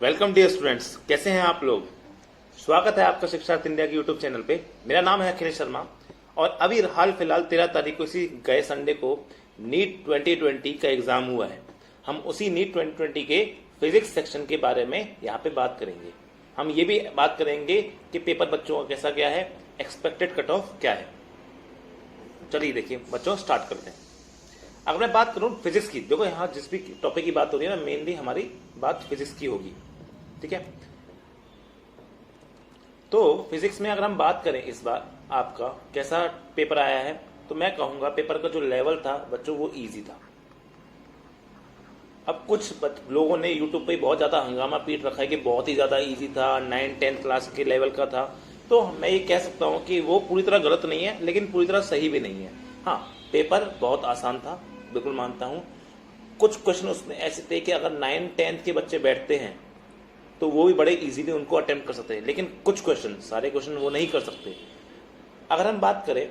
Welcome dear students, कैसे हैं आप लोग। स्वागत है आपका शिक्षार्थ इंडिया के यूट्यूब चैनल पे। मेरा नाम है अखिलेश शर्मा और अभी हाल फिलहाल 13 तारीख को इसी गए संडे को नीट 2020 का एग्जाम हुआ है। हम उसी नीट 2020 के फिजिक्स सेक्शन के बारे में यहाँ पे बात करेंगे। हम ये भी बात करेंगे कि पेपर बच्चों का कैसा गया है, एक्सपेक्टेड कट ऑफ क्या है। चलिए देखिए बच्चों, स्टार्ट करते हैं। अगर मैं बात करूं फिजिक्स की, देखो यहाँ जिस भी टॉपिक की बात हो रही है ना, मेनली हमारी बात फिजिक्स की होगी, ठीक है। तो फिजिक्स में अगर हम बात करें इस बार आपका कैसा पेपर आया है, तो मैं कहूंगा पेपर का जो लेवल था बच्चों वो इजी था। अब कुछ लोगों ने यूट्यूब पे बहुत ज्यादा हंगामा पीट रखा है कि बहुत ही ज्यादा इजी था, 9-10 क्लास के लेवल का था। तो मैं ये कह सकता हूँ कि वो पूरी तरह गलत नहीं है, लेकिन पूरी तरह सही भी नहीं है। हाँ, पेपर बहुत आसान था, बिल्कुल मानता हूँ। कुछ क्वेश्चन उसमें ऐसे थे कि अगर 9-10 के बच्चे बैठते हैं तो वो भी बड़े इजीली उनको अटेम्प्ट कर सकते हैं, लेकिन कुछ क्वेश्चन, सारे क्वेश्चन वो नहीं कर सकते। अगर हम बात करें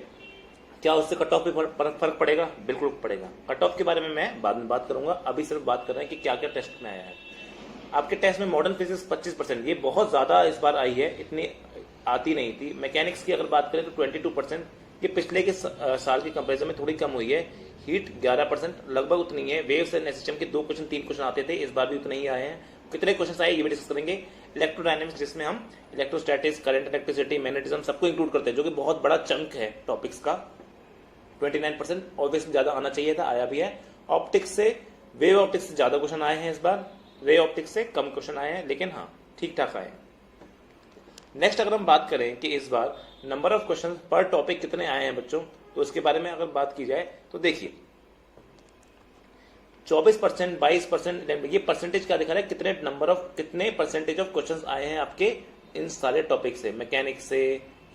क्या उससे कट ऑफ पे फर्क पड़ेगा, बिल्कुल पड़ेगा। कट ऑफ के बारे में मैं बाद में बात करूंगा, अभी सिर्फ बात कर रहे हैं कि क्या क्या टेस्ट में आया है। आपके टेस्ट में मॉडर्न फिजिक्स 25%, ये बहुत ज्यादा इस बार आई है, इतनी आती नहीं थी। मैकेनिक्स की अगर बात करें तो 22%, ये पिछले के साल की कंपेरिजन में थोड़ी कम हुई है। हीट 11%, लगभग उतनी है। वेव्स एंड एसएचएम के 2 क्वेश्चन 3 क्वेश्चन आते थे, इस बार भी उतने ही आए हैं। कितने क्वेश्चन आए ये भी डिस्कस करेंगे। इलेक्ट्रोडायनेमिक्स, जिसमें हम इलेक्ट्रोस्टैटिक्स, करंट, इलेक्ट्रिसिटी, मैग्नेटिज्म सबको इंक्लूड करते हैं, जो कि बहुत बड़ा चंक है टॉपिक्स का। 29%, ऑब्वियसली ज्यादा आना चाहिए था, आया भी है। ऑप्टिक्स से, वेव ऑप्टिक्स से ज्यादा क्वेश्चन आए हैं इस बार, वे ऑप्टिक्स से कम क्वेश्चन आए हैं, लेकिन हाँ ठीक ठाक आए। नेक्स्ट अगर हम बात करें कि इस बार नंबर ऑफ क्वेश्चन पर टॉपिक कितने आए हैं बच्चों, तो उसके बारे में अगर बात की जाए तो देखिए 24%, 22%, ये परसेंटेज क्या दिखा रहा है, कितने परसेंटेज ऑफ क्वेश्चंस आए हैं आपके इन सारे टॉपिक से, मैकेनिक्स से,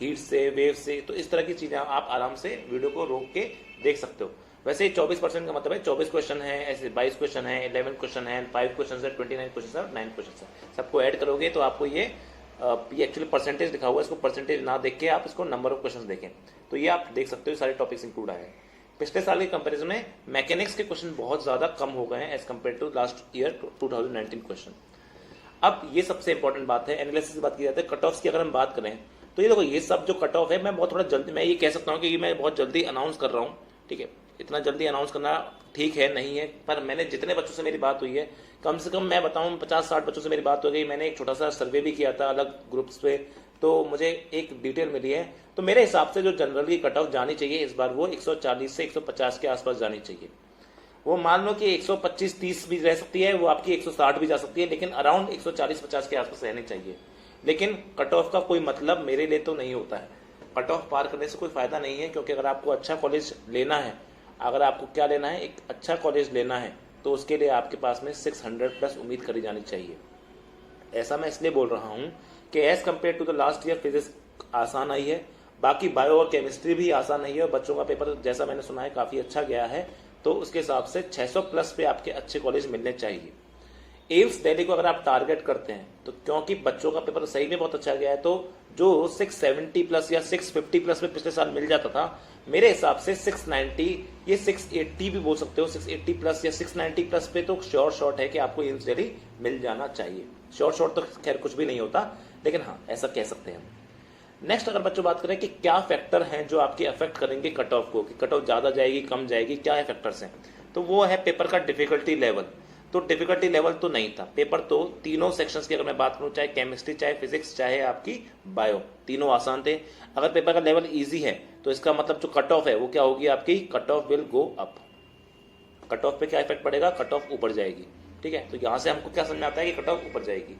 हीट से, वेव से। तो इस तरह की चीजें आप आराम से वीडियो को रोक के देख सकते हो। वैसे 24% का मतलब है 24 क्वेश्चन है, ऐसे 22 क्वेश्चन है, 11 क्वेश्चन है, 5 क्वेश्चन है, 29 क्वेश्चन है और 9 क्वेश्चन है। सबको ऐड करोगे तो आपको ये एक्चुअली परसेंटेज लिखा हुआ है, इसको परसेंटेज ना देख के आप इसको नंबर ऑफ क्वेश्चन देखें तो ये आप देख सकते हो सारे टॉपिक्स इंक्लूड आए हैं। पिछले साल के कंपैरिजन में मैकेनिक्स के क्वेश्चन बहुत ज्यादा कम हो गए हैं as compare to last year 2019 question. अब ये सबसे इंपॉर्टेंट बात है, एनालिसिस की बात की जाती है। कट ऑफ की अगर हम बात करें तो ये देखो, ये सब जो कट ऑफ है, मैं बहुत थोड़ा जल्दी, मैं ये कह सकता हूँ कि ये मैं बहुत जल्दी अनाउंस कर रहा हूँ, ठीक है। इतना जल्दी अनाउंस करना ठीक है नहीं है, पर मैंने जितने बच्चों से मेरी बात हुई है, कम से कम मैं बताऊं 50-60 बच्चों से मेरी बात हो गई। मैंने एक छोटा सा सर्वे भी किया था अलग ग्रुप्स पे, तो मुझे एक डिटेल मिली है। तो मेरे हिसाब से जो जनरली कट ऑफ जानी चाहिए इस बार, वो 140 से 150 के आसपास जानी चाहिए। वो मान लो कि 125-30 भी रह सकती है, वो आपकी 160 भी जा सकती है, लेकिन अराउंड 140-50 के आसपास रहनी चाहिए। लेकिन कट ऑफ का कोई मतलब मेरे लिए तो नहीं होता है। कट ऑफ पार करने से कोई फायदा नहीं है, क्योंकि अगर आपको अच्छा कॉलेज लेना है, अगर आपको क्या लेना है, एक अच्छा कॉलेज लेना है, तो उसके लिए आपके पास में 600 प्लस उम्मीद करी जानी चाहिए। ऐसा मैं इसलिए बोल रहा हूं कि as compare to the last year physics आसान आई है, बाकी बायो और केमिस्ट्री भी आसान नहीं है, और बच्चों का पेपर जैसा मैंने सुना है काफी अच्छा गया है। तो उसके हिसाब से 600 प्लस पे आपके अच्छे कॉलेज मिलने चाहिए। एम्स दिल्ली को अगर आप टारगेट करते हैं, तो क्योंकि बच्चों का पेपर सही में बहुत अच्छा गया है, तो जो 670 प्लस या 650 प्लस में पिछले साल मिल जाता था, मेरे हिसाब से 690, ये 680 भी बोल सकते हो, 680 प्लस या 690 प्लस पे तो श्योर शॉट है कि आपको एम्स दिल्ली मिल जाना चाहिए। श्योर शॉट तो खैर कुछ भी नहीं होता, लेकिन हाँ ऐसा कह सकते हैं। नेक्स्ट अगर बच्चों बात करें कि क्या फैक्टर हैं जो आपके अफेक्ट करेंगे कट ऑफ को, कि कट ऑफ ज्यादा जाएगी कम जाएगी, क्या है फैक्टर्स हैं, तो वो है पेपर का डिफिकल्टी लेवल। तो डिफिकल्टी लेवल तो नहीं था, पेपर तो तीनों सेक्शंस की अगर मैं बात करूं, चाहे केमिस्ट्री, चाहे फिजिक्स, चाहे आपकी बायो, तीनों आसान थे। अगर पेपर का लेवल इजी है तो इसका मतलब जो कट ऑफ है वो क्या होगी आपकी, cut off will go up. Cut off पे क्या इफेक्ट पड़ेगा, कट ऑफ ऊपर जाएगी, ठीक है। तो यहां से हमको क्या समझ में आता है कि कट ऑफ ऊपर जाएगी।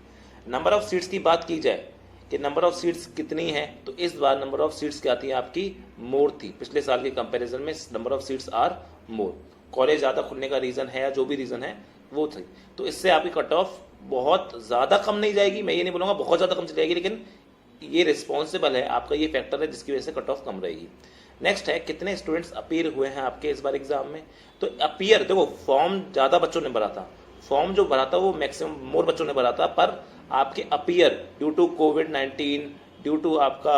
नंबर ऑफ सीट्स की बात की जाए कि नंबर ऑफ सीट्स कितनी है, तो इस बार नंबर ऑफ सीट्स क्या थी आपकी, मोर थी। पिछले साल के कंपैरिजन में number of seats are more. College ज्यादा खुलने का रीजन है या जो भी रीजन है वो थी, तो इससे आपकी कट ऑफ बहुत ज्यादा कम नहीं जाएगी, मैं ये नहीं बोलूंगा बहुत ज्यादा कम चली जाएगी, लेकिन ये रिस्पॉन्सिबल है, आपका ये फैक्टर है जिसकी वजह से कट ऑफ कम रहेगी। नेक्स्ट है कितने स्टूडेंट्स अपीयर हुए हैं आपके इस बार एग्जाम में। तो अपीयर देखो, फॉर्म ज्यादा बच्चों ने भरा था, फॉर्म जो भरा था वो मैक्सिमम मोर बच्चों ने भरा था, पर आपके अपीयर ड्यू टू कोविड-19, ड्यू टू आपका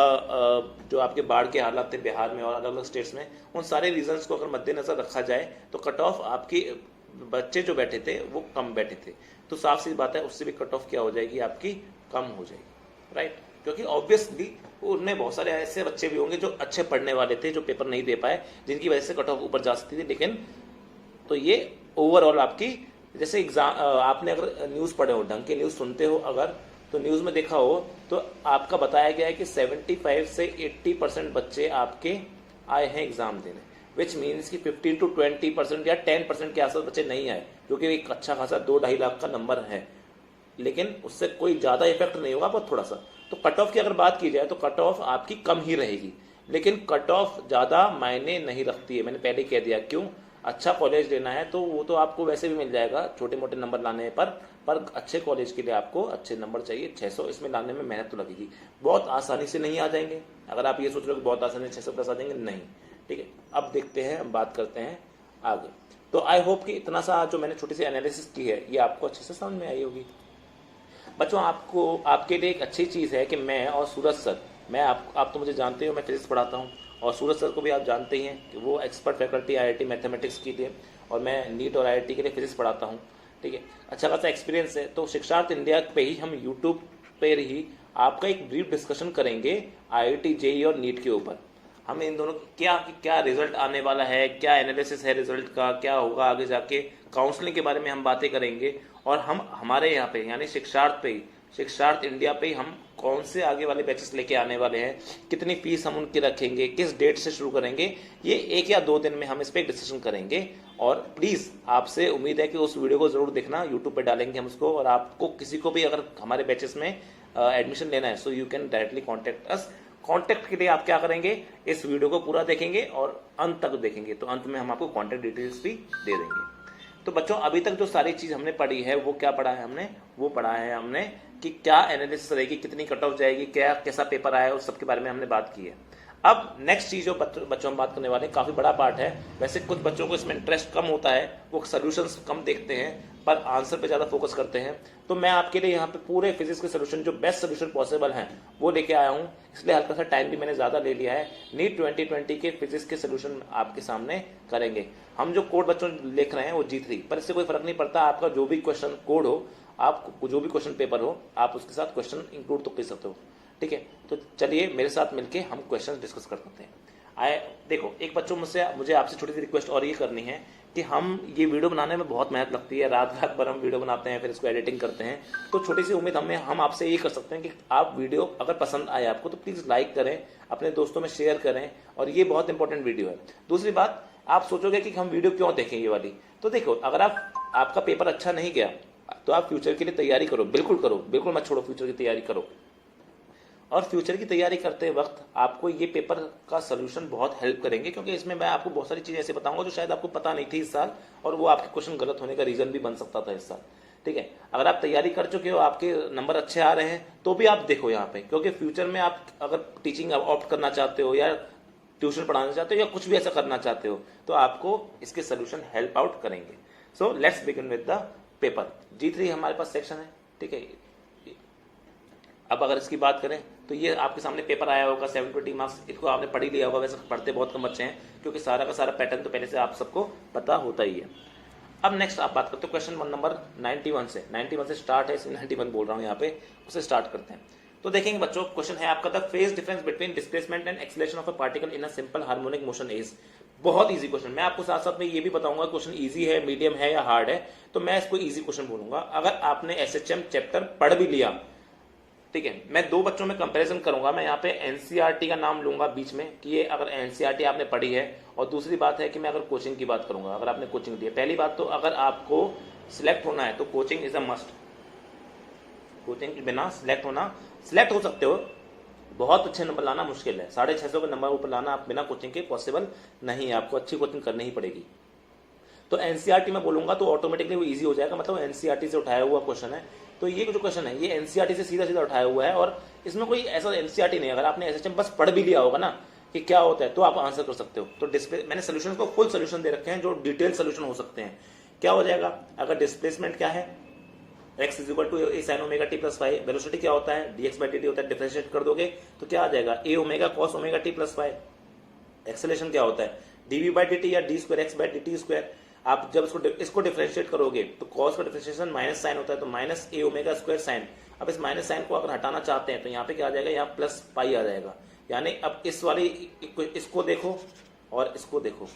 जो आपके बाढ़ के हालात थे बिहार में और अलग अलग स्टेट्स में, उन सारे रीजंस को अगर मद्देनजर रखा जाए तो कट ऑफ आपकी बच्चे जो बैठे थे वो कम बैठे थे, तो साफ सी बात है उससे भी कट ऑफ क्या हो जाएगी आपकी, कम हो जाएगी, राइट। क्योंकि ऑब्वियसली उनमें बहुत सारे ऐसे बच्चे भी होंगे जो अच्छे पढ़ने वाले थे, जो पेपर नहीं दे पाए, जिनकी वजह से कट ऑफ ऊपर जा सकती थी। लेकिन तो ये ओवरऑल आपकी, जैसे एग्जाम आपने अगर न्यूज़ पढ़े हो, ढंग के न्यूज़ सुनते हो अगर, तो न्यूज़ में देखा हो तो आपका बताया गया है कि 75 से 80% बच्चे आपके आए हैं एग्जाम देने, विच मीन्स कि 15 to 20% या 10% के आसपास बच्चे नहीं आए, जो कि एक अच्छा खासा 2-2.5 लाख का नंबर है। लेकिन उससे कोई ज़्यादा इफेक्ट नहीं होगा, बहुत थोड़ा सा। तो कट ऑफ की अगर बात की जाए तो कट ऑफ आपकी कम ही रहेगी, लेकिन कट ऑफ ज़्यादा मायने नहीं रखती है, मैंने पहले कह दिया। क्यों? अच्छा कॉलेज लेना है तो वो तो आपको वैसे भी मिल जाएगा छोटे मोटे नंबर लाने पर अच्छे कॉलेज के लिए आपको अच्छे नंबर चाहिए। 600 इसमें लाने में मेहनत तो लगेगी, बहुत आसानी से नहीं आ जाएंगे। अगर आप ये सोच रहे हो कि बहुत आसानी से 600 प्लस आ जाएंगे, नहीं, ठीक है। अब देखते हैं, हम बात करते हैं आगे। तो आई होप कि इतना सा जो मैंने छोटी सी एनालिसिस की है ये आपको अच्छे से समझ में आई होगी। बच्चों आपको, आपके लिए एक अच्छी चीज़ है कि मैं और सूरज सर, मैं आप तो मुझे जानते हो, मैं फिजिक्स पढ़ाता हूँ, और सूरज सर को भी आप जानते ही हैं कि वो एक्सपर्ट फैकल्टी IIT मैथमेटिक्स के लिए, और मैं नीट और IIT के लिए फिजिक्स पढ़ाता हूँ, ठीक है। अच्छा खासा एक्सपीरियंस है। तो शिक्षार्थ इंडिया पे ही हम यूट्यूब पर ही आपका एक ब्रीफ डिस्कशन करेंगे IIT JEE और नीट के ऊपर। हम इन दोनों क्या क्या रिजल्ट आने वाला है, क्या एनालिसिस है रिजल्ट का, क्या होगा आगे जाके, काउंसलिंग के बारे में हम बातें करेंगे। और हम हमारे यहाँ पे यानी शिक्षार्थ पे ही, शिक्षार्थ इंडिया पे ही हम कौन से आगे वाले बैचेस लेके आने वाले हैं, कितनी फीस हम उनकी रखेंगे, किस डेट से शुरू करेंगे, ये 1 या 2 दिन में हम इस पर डिस्कशन करेंगे। और प्लीज़ आपसे उम्मीद है कि उस वीडियो को ज़रूर देखना, यूट्यूब पे डालेंगे हम उसको। और आपको किसी को भी अगर हमारे बैचेस में एडमिशन लेना है so you can directly contact us. Contact के लिए आप क्या करेंगे, इस वीडियो को पूरा देखेंगे और अंत तक देखेंगे, तो अंत में हम आपको कॉन्टैक्ट डिटेल्स भी दे देंगे। तो बच्चों अभी तक जो सारी चीज़ हमने पढ़ी है वो क्या पढ़ा है हमने, वो पढ़ा है हमने कि क्या एनालिसिस रहेगी, कितनी कट ऑफ जाएगी, क्या कैसा पेपर आया, उस सब के बारे में हमने बात की है। अब नेक्स्ट चीज़ जो बच्चों हम बात करने वाले हैं, काफ़ी बड़ा पार्ट है। वैसे कुछ बच्चों को इसमें इंटरेस्ट कम होता है, वो सोल्यूशंस कम देखते हैं पर आंसर पे ज़्यादा फोकस करते हैं। तो मैं आपके लिए यहाँ पे पूरे फिजिक्स के सोल्यूशन, जो बेस्ट सोल्यूशन पॉसिबल हैं, वो लेके आया हूँ। इसलिए हल्का सा टाइम भी मैंने ज़्यादा ले लिया है। नीट 2020 के फिजिक्स के सोल्यूशन आपके सामने करेंगे। हम जो कोड बच्चों लिख रहे हैं वो G3, पर इससे कोई फर्क नहीं पड़ता। आपका जो भी क्वेश्चन कोड हो, आप जो भी क्वेश्चन पेपर हो, आप उसके साथ क्वेश्चन इंक्लूड तो कर सकते हो, ठीक है। तो चलिए मेरे साथ मिलके हम क्वेश्चन डिस्कस कर सकते हैं। देखो, एक बच्चों मुझे आपसे छोटी सी रिक्वेस्ट और ये करनी है कि हम ये वीडियो बनाने में बहुत मेहनत लगती है, रात रात भर हम वीडियो बनाते हैं, फिर इसको एडिटिंग करते हैं। तो छोटी सी उम्मीद हम आपसे ये कर सकते हैं कि आप वीडियो अगर पसंद आए आपको तो प्लीज़ लाइक करें, अपने दोस्तों में शेयर करें, और ये बहुत इंपॉर्टेंट वीडियो है। दूसरी बात, आप सोचोगे कि हम वीडियो क्यों देखें ये वाली, तो देखो, अगर आपका पेपर अच्छा नहीं गया तो आप फ्यूचर के लिए तैयारी करो, बिल्कुल मत छोड़ो, फ्यूचर की तैयारी करो। और फ्यूचर की तैयारी करते वक्त आपको ये पेपर का सोल्यूशन बहुत हेल्प करेंगे, क्योंकि इसमें मैं आपको बहुत सारी चीज़ें ऐसे बताऊंगा जो शायद आपको पता नहीं थी इस साल, और वो आपके क्वेश्चन गलत होने का रीज़न भी बन सकता था इस साल, ठीक है। अगर आप तैयारी कर चुके हो, आपके नंबर अच्छे आ रहे हैं, तो भी आप देखो यहाँ पे, क्योंकि फ्यूचर में आप अगर टीचिंग ऑप्ट करना चाहते हो या ट्यूशन पढ़ाना चाहते हो या कुछ भी ऐसा करना चाहते हो, तो आपको इसके सोल्यूशन हेल्प आउट करेंगे। So let's begin with the paper. G3 हमारे पास सेक्शन है, ठीक है। अब अगर इसकी बात करें तो ये आपके सामने पेपर आया होगा 720 मार्क्स, इसको आपने पढ़ ही लिया होगा। वैसे पढ़ते बहुत कम बच्चे हैं, क्योंकि सारा का सारा पैटर्न तो पहले से आप सबको पता होता ही है। अब नेक्स्ट आप बात करते हो क्वेश्चन नंबर 91 से। 91 से स्टार्ट है, इसलिए 91 बोल रहा हूँ यहाँ पे, उसे स्टार्ट करते हैं। तो देखेंगे बच्चों, क्वेश्चन है आपका, the phase difference between displacement and acceleration of a particle in a simple harmonic motion is. बहुत इजी क्वेश्चन। मैं आपको साथ साथ में ये भी बताऊंगा क्वेश्चन इजी है, मीडियम है या हार्ड है, तो मैं इसको इजी क्वेश्चन बोलूंगा। अगर आपने SHM चैप्टर पढ़ भी लिया, ठीक है, मैं 2 बच्चों में कंपैरिजन करूंगा। मैं यहाँ पे NCERT का नाम लूंगा बीच में कि ये अगर NCERT आपने पढ़ी है, और दूसरी बात है कि मैं अगर कोचिंग की बात करूंगा, अगर आपने कोचिंग ली है। पहली बात तो अगर आपको सिलेक्ट होना है तो coaching is a must. Coaching के बिना सिलेक्ट हो सकते हो, बहुत अच्छे नंबर लाना मुश्किल है। 650 के नंबर ऊपर लाना आप बिना कोचिंग के पॉसिबल नहीं है, आपको अच्छी कोचिंग करनी ही पड़ेगी। तो NCERT में बोलूंगा तो ऑटोमेटिकली वो इजी हो जाएगा, मतलब NCERT से उठाया हुआ क्वेश्चन है। तो ये जो क्वेश्चन है ये NCERT से सीधा सीधा उठाया हुआ है, और इसमें कोई ऐसा NCERT नहीं है। अगर आपने SHM बस पढ़ भी लिया होगा ना कि क्या होता है, तो आप आंसर कर सकते हो। तो डिस्प्ले, मैंने सोल्यूशन को फुल सोल्यूशन दे रखे हैं जो डिटेल सोल्यूशन हो सकते हैं। क्या हो जाएगा, अगर डिस्प्लेसमेंट क्या है, x is equal to a sin omega t plus five, velocity क्या होता है, dx बाई dt होता है, डिफरेंशिएट कर दोगे तो क्या आ जाएगा, a omega cos omega t plus five. Acceleration क्या होता है, dv बाई dt या d square x by dt square. आप जब इसको डिफरेंशिएट करोगे तो कॉस का डिफरेंशिएशन माइनस साइन होता है, तो माइनस ए ओमेगा स्क्वायर साइन। अब इस माइनस साइन को अगर हटाना चाहते हैं तो यहाँ पे क्या आ जाएगा, यहाँ प्लस पाई आ जाएगा। यानी अब इस वाली इसको देखो और इसको देखो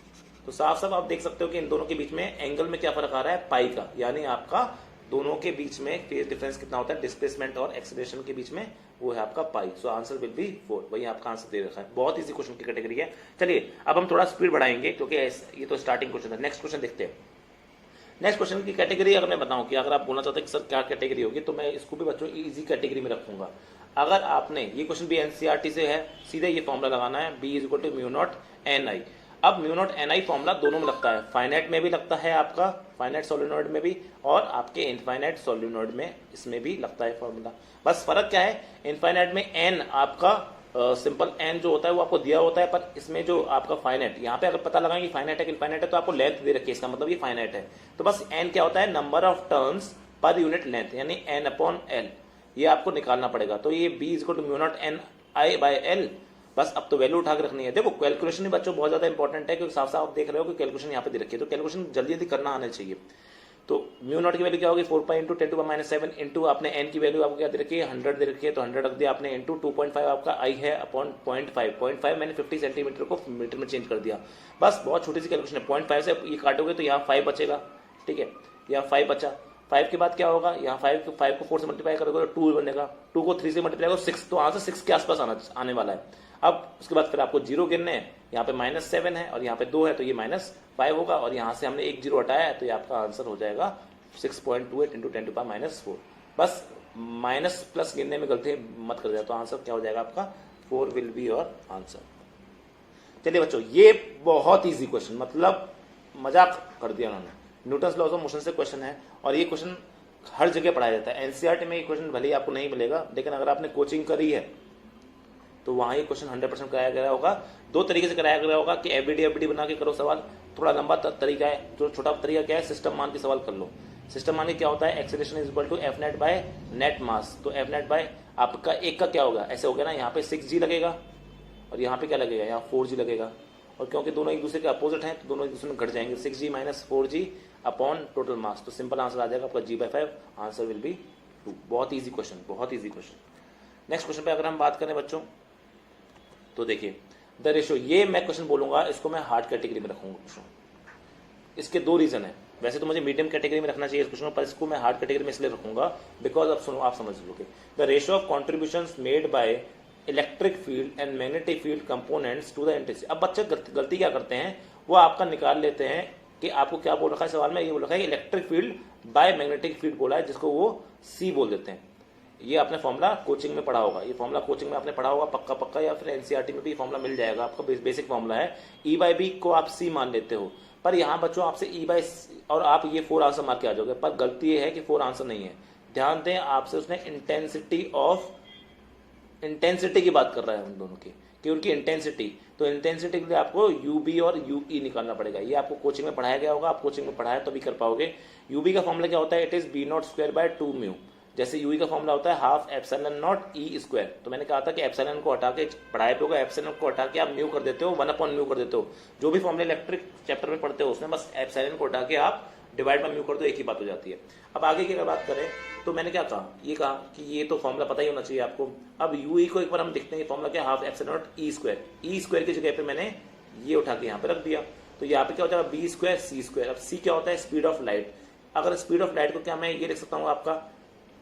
तो साफ साफ आप देख सकते हो कि इन दोनों के बीच में एंगल में क्या फर्क आ रहा है, पाई का। यानी आपका दोनों के बीच में डिफरेंस कितना होता है, डिस्प्लेसमेंट और एक्सीलरेशन के बीच में, वो है आपका pi. So answer will be 4। वही आपका आंसर दे रखा है। बहुत इजी क्वेश्चन की कैटेगरी है। चलिए अब हम थोड़ा स्पीड बढ़ाएंगे क्योंकि ये तो स्टार्टिंग क्वेश्चन है। नेक्स्ट क्वेश्चन देखते हैं। नेक्स्ट क्वेश्चन की कैटेगरी अगर मैं बताऊं कि अगर आप बोलना चाहते हैं कि सर क्या कैटेगरी होगी, तो मैं इसको भी बच्चों इजी कैटेगरी में रखूंगा। अगर आपने ये क्वेश्चन भी एनसीईआरटी से है, सीधे ये फॉर्मूला लगाना है, B is equal to mu naught N I. अब mu naught N I formula दोनों में लगता है, फाइनाइट में भी लगता है आपका, फाइनाइट सोलेनोइड में भी, और आपके इनफाइनाइट सोलेनोइड में इसमें भी लगता है फॉर्मूला। बस फर्क क्या है, इनफाइनाइट में एन आपका सिंपल एन जो होता है वो आपको दिया होता है, पर इसमें जो आपका फाइनाइट, यहाँ पे अगर पता लगाएंगे फाइनाइट है कि इनफाइनाइट है तो आपको लेंथ दे रखी है, इसका मतलब ये फाइनाइट है। तो बस एन क्या होता है, number of turns per unit length, यानी एन अपॉन एल, ये आपको निकालना पड़ेगा। तो ये B is equal to mu naught N I by L. बस अब तो वैल्यू उठा के रखनी है। देखो कैलकुलेशन भी बच्चों बहुत ज्यादा इंपॉर्टेंट है, क्योंकि साफ साफ आप देख रहे हो कि कैलकुलेशन यहाँ पे दे रखी है, तो कैलकुलेशन जल्दी जल्दी करना आना चाहिए। तो म्यू नॉट की वैल्यू क्या होगी, 4 pi into 10 to the minus 7 into आपने एन की वैल्यू आपको क्या दे रखी है, 100 दे रखी है, तो 100 रख दिया आपने, इंटू 2.5 आपका आई है अपॉन 0.5 मैंने 50 सेंटीमीटर को मीटर में चेंज कर दिया। बस बहुत छोटी सी कैलकुलेशन है। 0.5 से ये काटोगे तो यहाँ 5 बचेगा, ठीक है, यहाँ 5 बचा। 5 के बाद क्या होगा, यहाँ 5 को 4 से मल्टीप्लाई करोगे तो 2 बनेगा, 2 को 3 से मल्टीप्लाई करो 6, तो आंसर 6 के आसपास आने वाला है। अब उसके बाद फिर आपको जीरो गिनने हैं, यहाँ पे -7 है और यहाँ पे 2 है, तो ये -5 होगा, और यहाँ से हमने एक जीरो हटाया है, तो ये आपका आंसर हो जाएगा 6.28 इंटू 10 टू पावर -4। बस माइनस प्लस गिनने में गलती मत कर दिया, तो आंसर क्या हो जाएगा आपका 4 विल बी योर आंसर। चलिए बच्चों, ये बहुत ईजी क्वेश्चन, मतलब मजाक कर दिया उन्होंने। न्यूटन्स लॉज ऑफ मोशन से क्वेश्चन है, और ये क्वेश्चन हर जगह पढ़ाया जाता है। एनसीईआरटी में ये क्वेश्चन भले ही आपको नहीं मिलेगा, लेकिन अगर आपने कोचिंग करी है तो वहां ये क्वेश्चन 100% कराया गया होगा। दो तरीके से कराया गया होगा कि एफबीडी बना के करो सवाल, थोड़ा लंबा तरीका है। जो छोटा तरीका क्या है, सिस्टम मान के सवाल कर लो। सिस्टम मान के क्या होता है, acceleration is equal to F net by net mass. तो एफ नेट बाय आपका एक का क्या होगा, ऐसे हो गया ना, यहाँ पे 6g लगेगा और यहाँ पे क्या लगेगा, यहाँ 4g लगेगा, और क्योंकि दोनों एक दूसरे के अपोजिट हैं तो दोनों एक दूसरे में घट जाएंगे, 6g minus 4g upon total mass. तो सिंपल आंसर आ जाएगा आपका g/5, आंसर विल बी 2। बहुत ईजी क्वेश्चन, बहुत ईजी क्वेश्चन। नेक्स्ट क्वेश्चन पे अगर हम बात करें बच्चों, तो देखिए द रेशियो, ये मैं क्वेश्चन बोलूंगा, इसको मैं हार्ड कैटेगरी में रखूंगा। इसके दो रीजन है, वैसे तो मुझे मीडियम कैटेगरी में रखना चाहिए इस क्वेश्चन, पर इसको मैं हार्ड कैटेगरी में इसलिए रखूंगा बिकॉज अब सुनो, आप समझ लोगे। The ratio of contributions made by electric field and magnetic field components to the intensity. अब बच्चे गलती क्या करते हैं, वो आपका निकाल लेते हैं कि आपको क्या बोल रखा है सवाल में, ये बोल रखा है electric field by magnetic field बोला है, जिसको वो सी बोल देते हैं। ये आपने फॉर्मूला कोचिंग में पढ़ा होगा, ये फॉर्मूला कोचिंग में आपने पढ़ा होगा पक्का, या फिर एनसीईआरटी में भी फॉर्मूला मिल जाएगा आपको। बेसिक फॉर्मूला है, ई बाई बी को आप सी मान लेते हो, पर यहाँ बच्चों आपसे ई बाई और आप ये 4 आंसर मार के आ जाओगे, पर गलती ये है कि 4 आंसर नहीं है। ध्यान दें, आपसे उसने इंटेंसिटी की बात कर रहा है उन दोनों की, कि उनकी इंटेंसिटी, तो इंटेंसिटी के लिए आपको यूबी और यूई निकालना पड़ेगा। ये आपको कोचिंग में पढ़ाया गया होगा, आप कोचिंग में पढ़ाया तो भी कर पाओगे। यूबी का फॉर्मूला क्या होता है, it is B naught square by 2 mu. जैसे यूई का फॉर्मूला होता है half epsilon naught E square. तो मैंने कहा था कि एप्सिलॉन को हटा के पढ़ाए पे होगा, एप्सिलॉन को हटा के आप म्यू कर देते हो, 1/म्यू कर देते हो। जो भी फॉर्मूला इलेक्ट्रिक चैप्टर में पढ़ते हो उसमें बस एप्सिलॉन को हटा के आप डिवाइड बाय म्यू कर दो, एक ही बात हो जाती है। अब आगे की अगर बात करें तो मैंने क्या कहा, ये कहा कि ये तो फॉर्मूला पता ही होना चाहिए आपको। अब यूई को एक बार हम देखते हैं, फॉर्मूला क्या, half epsilon naught E square. E square की जगह पे मैंने ये उठा के यहाँ पे रख दिया, तो यहाँ पे क्या हो जाएगा, बी स्क्वायर सी स्क्वायर। अब सी क्या होता है, स्पीड ऑफ लाइट। अगर स्पीड ऑफ लाइट को क्या मैं ये लिख सकता हूँ, आपका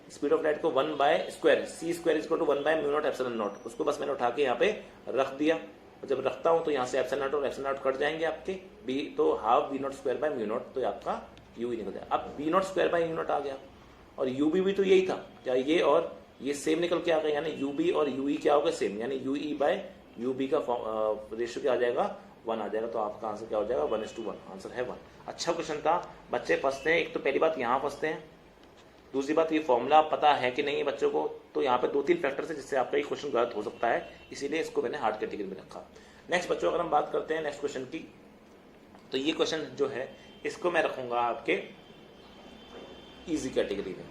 स्पीड ऑफ लाइट को 1 by square, C square is equal to 1 by mu naught epsilon naught. उसको बस मैंने उठा के यहाँ पे रख दिया। जब रखता हूं तो यहाँ से एप्सिलॉन नॉट और एप्सिलॉन नॉट कट जाएंगे आपके, बी तो half B naught square by mu naught, तो आपका यू ही निकल जाए। अब B naught square by mu naught आ गया, और यूबी भी तो यही था, क्या ये और ये सेम निकल के आ गया, यानी यूबी और यूई क्या होगा, सेम, यानी यूई बाय यूबी का रेशियो क्या आ जाएगा, 1 आ जाएगा। तो आपका आंसर क्या हो जाएगा, 1:1, आंसर है 1। अच्छा क्वेश्चन था, बच्चे फंसते हैं, एक तो पहली बात यहाँ फंसते हैं, दूसरी बात ये फॉर्मूला पता है कि नहीं है बच्चों को, तो यहाँ पे 2-3 फैक्टर है जिससे आपका ये क्वेश्चन गलत हो सकता है, इसीलिए इसको मैंने हार्ड कैटेगरी में रखा। नेक्स्ट बच्चों, अगर हम बात करते हैं नेक्स्ट क्वेश्चन की, तो ये क्वेश्चन जो है इसको मैं रखूंगा आपके इजी कैटेगरी में।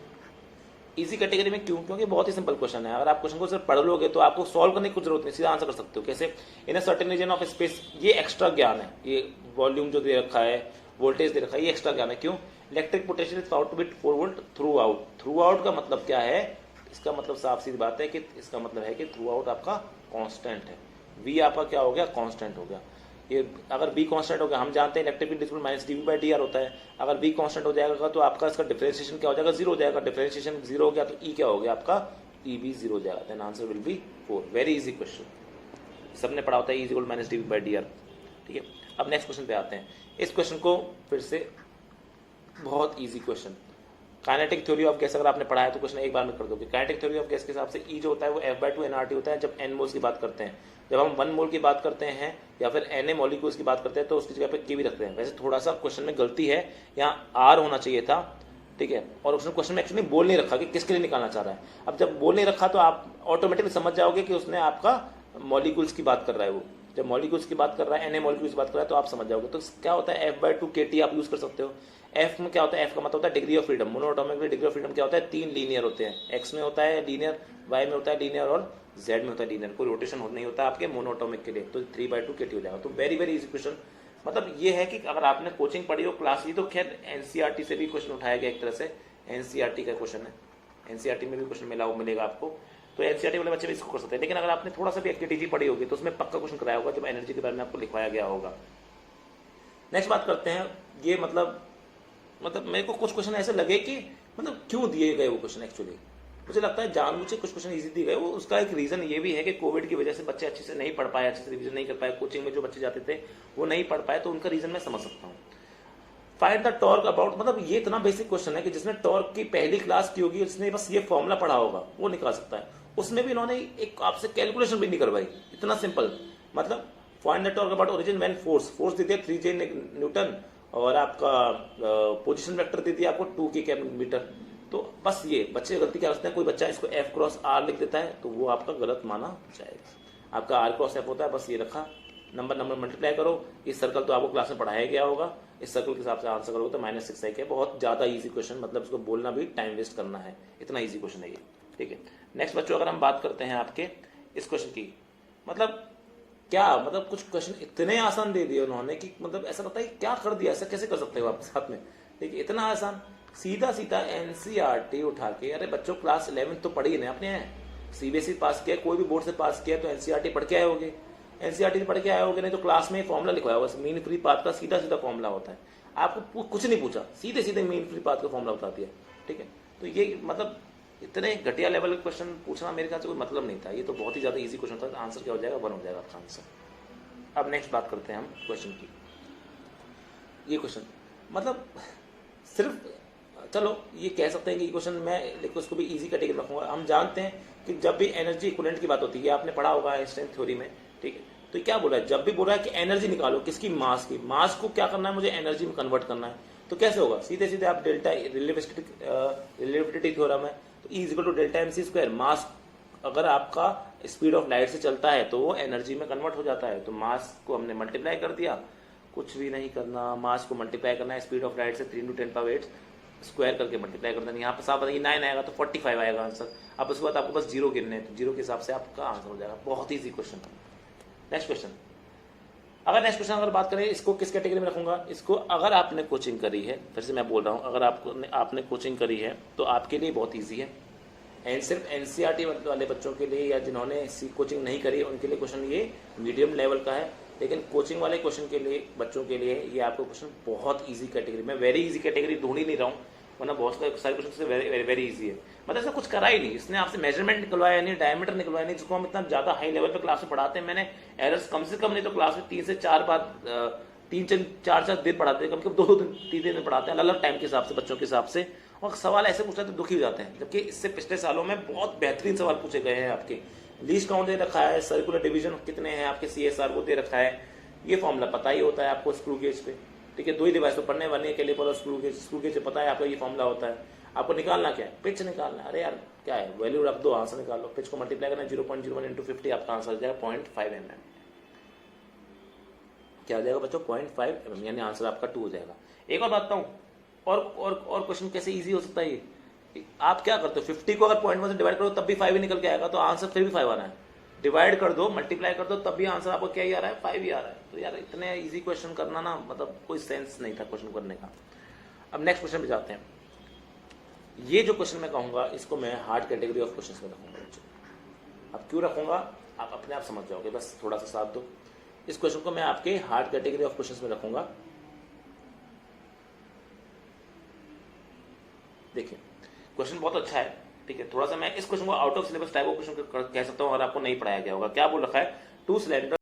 इजी कैटेगरी में क्यों, क्योंकि बहुत ही सिंपल क्वेश्चन है। अगर आप क्वेश्चन को सिर्फ पढ़ लोगे तो आपको सॉल्व करने की कुछ जरूरत नहीं, सीधा आंसर कर सकते हो। कैसे, in a certain region of space, ये एक्स्ट्रा ज्ञान है, ये वॉल्यूम जो दे रखा है वोल्टेज दे रखा है, ये एक्स्ट्रा ज्ञान है। क्यों? Electric potential is found to be 4 volt throughout. Throughout का मतलब क्या है? इसका मतलब साफ सीधी बात है कि इसका मतलब है कि थ्रू आउट आपका कांस्टेंट है। V आपका क्या हो गया? कांस्टेंट हो गया। ये अगर V कांस्टेंट हो गया, हम जानते हैं electric field displacement minus dV by dr होता है। अगर V कांस्टेंट हो जाएगा तो आपका इसका डिफरेंशिएशन क्या हो जाएगा? 0 हो जाएगा। डिफरेंशिएशन 0 हो गया तो E क्या हो गया आपका? E भी 0 हो जाएगा। Then answer will be 4। Very easy question, सबने पढ़ा होता है E equal minus dV by dr। ठीक है, अब नेक्स्ट क्वेश्चन पे आते हैं। इस क्वेश्चन को फिर से बहुत easy question, kinetic theory of gas अगर आपने पढ़ा है तो क्वेश्चन एक बार में कर दोगे। काइनेटिक थ्योरी ऑफ गैस के हिसाब से E जो होता है वो F/2 nRT होता है जब n मोल्स की बात करते हैं। जब हम 1 मोल की बात करते हैं या फिर Na मॉलिक्यूल्स की बात करते हैं तो उसकी जगह पे K भी रखते हैं। वैसे थोड़ा सा क्वेश्चन में गलती है, यहाँ R होना चाहिए था। ठीक है, और उसने क्वेश्चन में एक्चुअली बोल नहीं रखा कि किसके लिए निकालना चाह रहा है। अब जब बोल नहीं रखा तो आप ऑटोमेटिकली समझ जाओगे कि उसने आपका मॉलिक्यूल्स की बात कर रहा है। वो जब मॉलिक्यूल्स की बात कर रहा है, Na मॉलिक्यूल्स की बात कर रहा है तो आप समझ जाओगे। तो क्या होता है? F/2 KT आप यूज कर सकते हो। F में क्या होता है? F का मतलब होता है डिग्री ऑफ फ्रीडम। मोनोएटॉमिक में डिग्री ऑफ फ्रीडम क्या होता है? 3 लीनियर होते हैं। X में होता है लीनियर, Y में होता है लीनियर और Z में होता है लीनियर। कोई रोटेशन नहीं होता आपके मोनोएटॉमिक के लिए। तो 3/2 KT हो जाएगा। तो वेरी वेरी इजी क्वेश्चन। मतलब ये है कि अगर आपने कोचिंग पढ़ी हो, क्लास ली, तो खैर NCERT से भी क्वेश्चन उठाया गया एक तरह से। NCERT का क्वेश्चन है, NCERT में भी क्वेश्चन मिलेगा आपको। तो NCERT वाले बच्चे भी इसको कर सकते हैं। लेकिन अगर आपने थोड़ा सा भी एक्टिविटी पढ़ी होगी तो उसमें पक्का क्वेश्चन कराया होगा जब एनर्जी के बारे में आपको लिखवाया गया होगा। नेक्स्ट बात करते हैं। ये मतलब मेरे को कुछ क्वेश्चन ऐसे लगे कि मतलब क्यों दिए गए वो क्वेश्चन। एक्चुअली मुझे लगता है जानबूझ के कुछ क्वेश्चन इजी दिए गए। वो उसका एक रीजन ये भी है कि कोविड की वजह से बच्चे अच्छे से नहीं पढ़ पाए, अच्छे से रिविजन नहीं कर पाए। कोचिंग में जो बच्चे जाते थे वो नहीं पढ़ पाए, तो उनका रीजन मैं समझ सकता हूँ। फाइंड द टॉर्क अबाउट, मतलब ये इतना बेसिक क्वेश्चन है कि जिसने टॉर्क की पहली क्लास की होगी उसने बस ये फॉर्मूला पढ़ा होगा वो निकाल सकता है। उसमें भी इन्होंने एक आपसे कैलकुलेशन भी नहीं करवाई, इतना सिंपल। मतलब find the torque about origin when force दे दिया 3J न्यूटन और आपका पोजीशन वेक्टर दे दिया आपको 2 मीटर। तो बस ये बच्चे गलती क्या करते हैं, कोई बच्चा इसको F×R लिख देता है तो वो आपका गलत माना जाएगा। आपका R×F होता है, बस ये रखा, नंबर मल्टीप्लाई करो। इस सर्कल तो आपको क्लास में पढ़ाया गया होगा, इस सर्कल के हिसाब से आंसर करोगे तो -6 है। बहुत ज्यादा इजी क्वेश्चन, मतलब इसको बोलना भी टाइम वेस्ट करना है, इतना इजी क्वेश्चन है ये। ठीक है, नेक्स्ट बच्चों अगर हम बात करते हैं आपके इस क्वेश्चन की, मतलब क्या मतलब कुछ क्वेश्चन इतने आसान दे दिए उन्होंने कि मतलब ऐसा लगता है क्या कर दिया, ऐसा कैसे कर सकते हो आप साथ में। देखिए इतना आसान, सीधा सीधा NCERT उठा के, अरे बच्चों क्लास 11 तो पढ़ी ना आपने, CBSE पास किया, कोई भी बोर्ड से पास किया तो NCERT पढ़ के आए होगे। NCERT पढ़ के आए होगे, नहीं तो क्लास में फॉर्मुला लिखवाया होगा। मीन फ्री पाथ का सीधा सीधा फॉर्मुला होता है, आपको कुछ नहीं पूछा, सीधे सीधे मीन फ्री पाथ का फॉर्मुला बता दिया। ठीक है, तो ये मतलब इतने घटिया लेवल के क्वेश्चन पूछना मेरे ख्याल से कोई मतलब नहीं था। ये तो बहुत ही ज्यादा इजी क्वेश्चन था। आंसर क्या हो जाएगा? 1 हो जाएगा आपका आंसर। अब नेक्स्ट बात करते हैं हम क्वेश्चन की। ये क्वेश्चन मतलब सिर्फ चलो ये कह सकते हैं कि क्वेश्चन मैं लेकिन उसको भी इजी कैटेगरी में रखूंगा। हम जानते हैं कि जब भी एनर्जी इक्विवेलेंट की बात होती है, आपने पढ़ा होगा आइंस्टाइन थ्योरी में। ठीक है, तो क्या बोला है, जब भी बोला है कि एनर्जी निकालो किसकी, मास की, मास को क्या करना है, मुझे एनर्जी में कन्वर्ट करना है। तो कैसे होगा? सीधे सीधे आप डेल्टा रिलेटिविटी थ्योरम है, तो E equal to delta mc²। Mass अगर आपका स्पीड ऑफ लाइट से चलता है तो वो एनर्जी में कन्वर्ट हो जाता है। तो मास को हमने मल्टीप्लाई कर दिया, कुछ भी नहीं करना, मास को मल्टीप्लाई करना है स्पीड ऑफ लाइट से 3 × 10⁸ स्क्वायर करके मल्टीप्लाई कर देना। यहाँ पर साफ बताइए 9 आएगा तो 45 आएगा आंसर। अब उसके बाद आपको बस 0 गिनने हैं, तो 0 के हिसाब से आपका आंसर हो जाएगा। बहुत ईजी क्वेश्चन। नेक्स्ट क्वेश्चन, अगर बात करें इसको किस कैटेगरी में रखूंगा, इसको अगर आपने कोचिंग करी है, फिर से मैं बोल रहा हूँ, अगर आपने कोचिंग करी है तो आपके लिए बहुत ईजी है। एंड सिर्फ NCERT वाले बच्चों के लिए या जिन्होंने कोचिंग नहीं करी उनके लिए क्वेश्चन ये मीडियम लेवल का है। लेकिन कोचिंग वाले क्वेश्चन के लिए बच्चों के लिए ये आपको क्वेश्चन बहुत इजी कैटेगरी में, वेरी इजी कैटेगरी ढूंढ ही नहीं रहा हूँ, वरना बहुत सारे क्वेश्चन से वेरी इजी है। मतलब ऐसा कुछ करा ही नहीं, इसने आपसे मेजरमेंट निकलवाया नहीं, डायमीटर निकलवाया नहीं, जिसको हम इतना ज्यादा हाई लेवल पे क्लास में पढ़ाते हैं। मैंने एरर्स कम से कम नहीं तो क्लास में 3 से 4 बार 3-4 दिन पढ़ाते हैं, कम से कम 2-3 दिन पढ़ाते हैं, अलग अलग टाइम के हिसाब से, बच्चों के हिसाब से। और सवाल ऐसे पूछते हैं तो दुखी हो जाते हैं, जबकि इससे पिछले सालों में बहुत बेहतरीन सवाल पूछे गए हैं। आपके लीस्ट काउंट दे रखा है, सर्कुलर डिवीजन कितने हैं आपके, CSR वो दे रखा है, ये फॉर्मूला पता ही होता है आपको स्क्रू गेज पे। ठीक है, 2 ही डिवाइस तो पढ़ने वाले के लिए पर स्क्रू गेज पता है आपको, ये फॉर्मूला होता है। आपको निकालना क्या है, पिच निकालना है। अरे यार क्या है, वैल्यू रख दो, आंसर निकाल लो। पिच को मल्टीप्लाई करना 0.01 × 50, आपका आंसर हो जाएगा 0.5 mm। क्या हो जाएगा बच्चों? 0.5 mm, यानी आंसर आपका 2 हो जाएगा। एक और बात बताऊं, और क्वेश्चन कैसे इजी हो सकता है ये। आप क्या करते हो, 50 को अगर 0.1 से डिवाइड करो तब भी 5 ही निकल के आएगा, तो आंसर फिर भी 5 आना है। डिवाइड कर दो, मल्टीप्लाई कर दो, तब भी आंसर आपको क्या ही आ रहा है, 5 ही आ रहा है। तो यार इतने इजी क्वेश्चन करना ना, मतलब कोई सेंस नहीं था क्वेश्चन करने का। अब नेक्स्ट क्वेश्चन पे जाते हैं। ये जो क्वेश्चन मैं कहूंगा इसको मैं हार्ड कैटेगरी ऑफ क्वेश्चन में रखूंगा। अब क्यों रखूंगा आप अपने आप समझ जाओगे, बस थोड़ा सा साथ दो। इस क्वेश्चन को मैं आपके हार्ड कैटेगरी ऑफ क्वेश्चन में रखूंगा। देखिए क्वेश्चन बहुत अच्छा है, ठीक है। थोड़ा सा मैं इस क्वेश्चन को out of syllabus type of question कह सकता हूं अगर आपको नहीं पढ़ाया गया होगा। क्या बोल रखा है, 2 सिलेंडर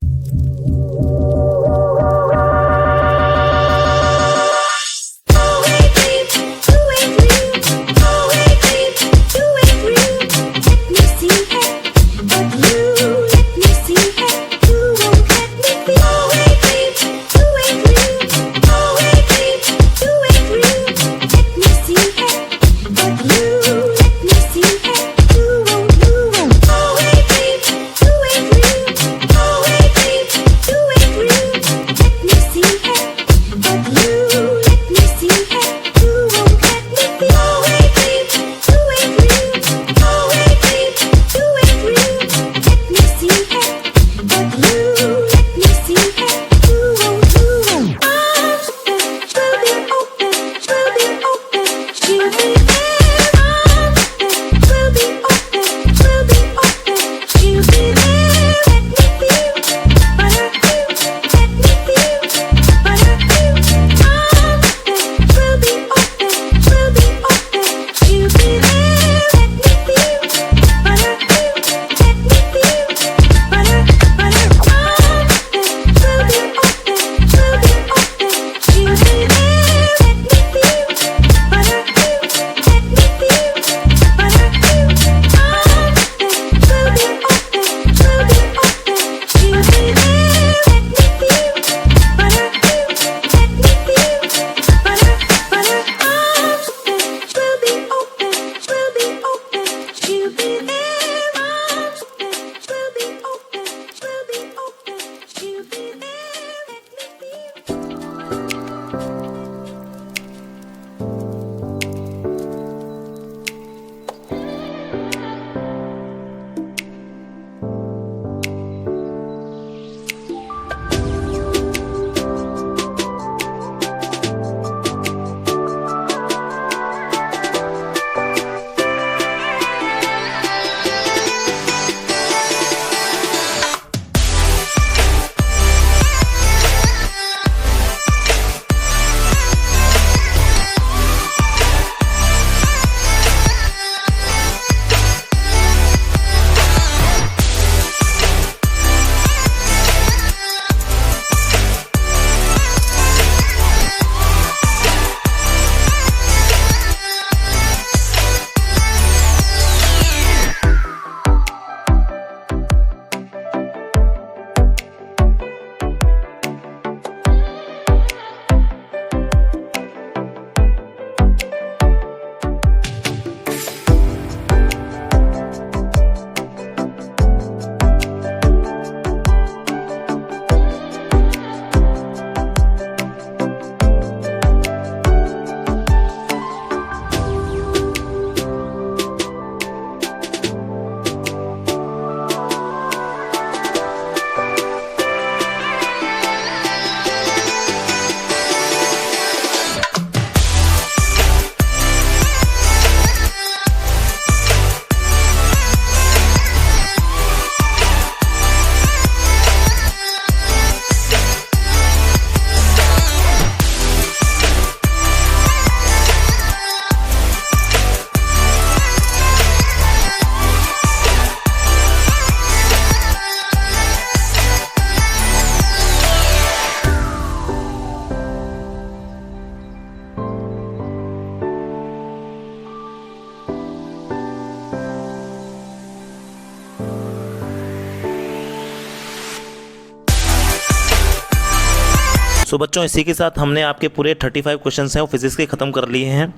सो बच्चों इसी के साथ हमने आपके पूरे 35 क्वेश्चंस हैं वो फिजिक्स के ख़त्म कर लिए हैं।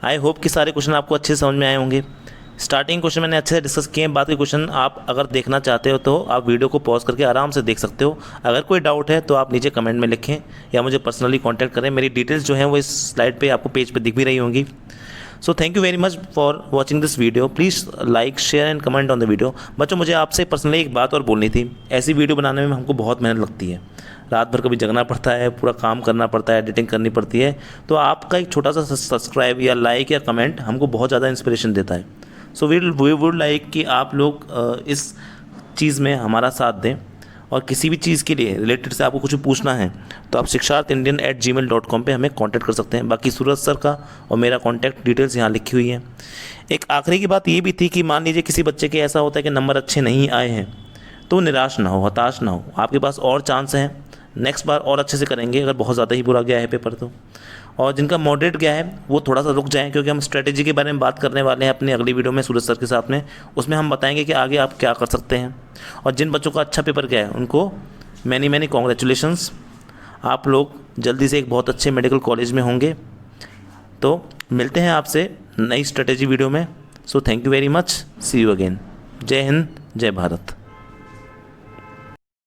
आई होप कि सारे क्वेश्चन आपको अच्छे से समझ में आए होंगे। स्टार्टिंग क्वेश्चन मैंने अच्छे से डिस्कस किए हैं, बाकी क्वेश्चन आप अगर देखना चाहते हो तो आप वीडियो को पॉज करके आराम से देख सकते हो। अगर कोई डाउट है तो आप नीचे कमेंट में लिखें या मुझे पर्सनली कॉन्टैक्ट करें। मेरी डिटेल्स जो हैं वो इस स्लाइड पे आपको पेज पे दिख भी रही होंगी। सो thank you very much for watching this video. Please like share and comment on the video. बच्चों मुझे आपसे पर्सनली एक बात और बोलनी थी। ऐसी वीडियो बनाने में हमको बहुत मेहनत लगती है, रात भर कभी जगना पड़ता है, पूरा काम करना पड़ता है, एडिटिंग करनी पड़ती है। तो आपका एक छोटा सा सब्सक्राइब या लाइक या कमेंट हमको बहुत ज़्यादा इंस्पिरेशन देता है। सो वी वुड लाइक कि आप लोग इस चीज़ में हमारा साथ दें, और किसी भी चीज़ के लिए रिलेटेड से आपको कुछ पूछना है तो आप shiksharthindian@gmail.com पे हमें कांटेक्ट कर सकते हैं। बाकी सूरज सर का और मेरा कांटेक्ट डिटेल्स यहाँ लिखी हुई है। एक आखिरी की बात ये भी थी कि मान लीजिए किसी बच्चे के ऐसा होता है कि नंबर अच्छे नहीं आए हैं, तो निराश ना हो, हताश ना हो, आपके पास और चांस हैं, नेक्स्ट बार और अच्छे से करेंगे अगर बहुत ज़्यादा ही बुरा गया है पेपर तो। और जिनका मॉडरेट गया है वो थोड़ा सा रुक जाएं, क्योंकि हम स्ट्रेटेजी के बारे में बात करने वाले हैं अपनी अगली वीडियो में सूरज सर के साथ में। उसमें हम बताएंगे कि आगे आप क्या कर सकते हैं। और जिन बच्चों का अच्छा पेपर गया है उनको मैनी कॉन्ग्रेचुलेशंस। आप लोग जल्दी से एक बहुत अच्छे मेडिकल कॉलेज में होंगे। तो मिलते हैं आपसे नई स्ट्रेटेजी वीडियो में। So thank you very much, see you again. जय हिंद, जय भारत।